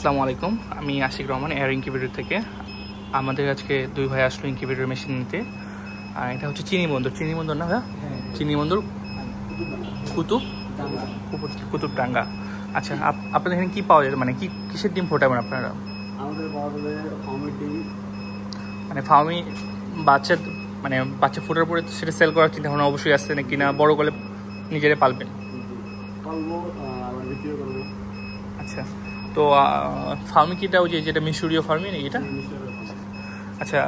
আসসালামু আলাইকুম, আমি আশিক রহমান এয়ার ইনকিউবেটর থেকে। আমাদের আজকে দুই ভাই আসলো ইনকিউবেটর মেশিন নিতে। আর এটা হচ্ছে চিনি বন্দর না ভাইয়া? চিনি বন্দর কুতুবডাঙ্গা। আচ্ছা, আপনাদের এখানে কি পাওয়া যায়, মানে কিসের ডিম ফোটাবেন আপনারা? আমাদের পাওয়া যাবে ফার্মের ডিম, মানে ফার্মি বাচ্চা ফোটার পরে সেটা সেল করার চিন্তা ভাবনা অবশ্যই আসছে নাকি, না বড় করলে নিজেরা পালবেন? পালবো, আবার বিক্রিও করবো। আচ্ছা, তো ফার্মি কিটা ওই যেটা মিশরীয় ফার্মি নাকি এটা? আচ্ছা,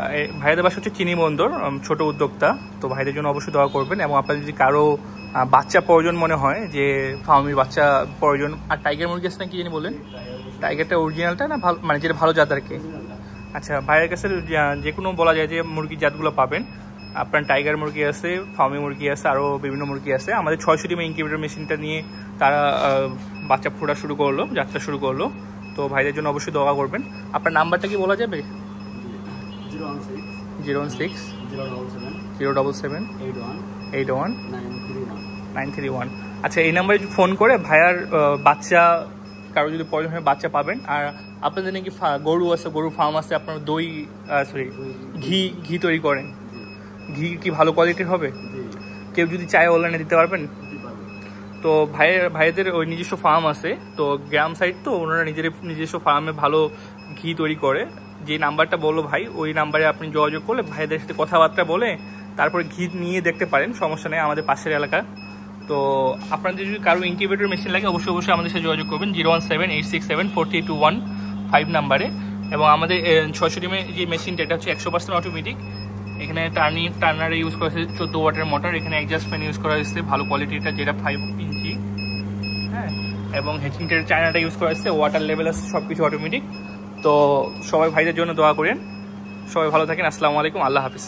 ভাইদের বাসা হচ্ছে চিনি বন্দর, ছোট উদ্যোক্তা। তো ভাইদের জন্য অবশ্যই দোয়া করবেন। এবং আপনার যদি কারো বাচ্চা প্রয়োজন মনে হয়, যে ফার্মির বাচ্চা প্রয়োজন, আর টাইগার মুরগি আছে না কি জানি বলেন, টাইগারটা অরিজিনালটা না ভালো, মানে যেটা ভালো জাত আর কি? আচ্ছা, ভাইয়ের কাছে যে কোনো বলা যায় যে মুরগির জাতগুলো পাবেন। আপনার টাইগার মুরগি আছে, ফার্মি মুরগি আছে, আরও বিভিন্ন মুরগি আছে। আমাদের 600 ডিমের ইনকিউবেটর মেশিনটা নিয়ে তারা বাচ্চা ফোটা যাত্রা শুরু করলো। তো ভাইদের জন্য অবশ্যই দোয়া করবেন। আপনার নাম্বারটা কি বলা যাবে? 016 077 81 931। আচ্ছা, এই নাম্বারে ফোন করে ভাইয়ার বাচ্চা কারো যদি প্রয়োজন হয় বাচ্চা পাবেন। আর আপনাদের নাকি গরু আছে, গরু ফার্ম আছে, আপনার ঘি তৈরি করেন। ঘি কি ভালো কোয়ালিটির হবে? কেউ যদি চায় অনলাইনে দিতে পারবেন? তো ভাইদের ওই নিজস্ব ফার্ম আছে, তো গ্রাম সাইড, তো ওনারা নিজস্ব ফার্মে ভালো ঘি তৈরি করে। যে নাম্বারটা বললো ভাই, ওই নাম্বারে আপনি যোগাযোগ করলে ভাইদের সাথে কথাবার্তা বলে তারপরে ঘি নিয়ে দেখতে পারেন, সমস্যা নেই, আমাদের পাশের এলাকা। তো আপনাদের যদি কারো ইনকিউবেটর মেশিন লাগে অবশ্যই আমাদের সাথে যোগাযোগ করবেন 017-867-48215 নাম্বারে। এবং আমাদের 600 ডিমের যে মেশিনটা, এটা হচ্ছে 100% অটোমেটিক। এখানে টার্নারে ইউজ করা হয়েছে 14 ওয়াটের মোটর। এখানে এক্সজস্ট ফ্যান ইউজ করা হয়েছে ভালো কোয়ালিটিটা, যেটা 5 ইঞ্চি। হ্যাঁ, এবং হিটারের চায়নাটা ইউজ করা হয়েছে, ওয়াটার লেভেল আছে, সব কিছু অটোমেটিক। তো সবাই ভাইদের জন্য দোয়া করেন। সবাই ভালো থাকেন। আসসালামু আলাইকুম, আল্লাহ হাফিজ।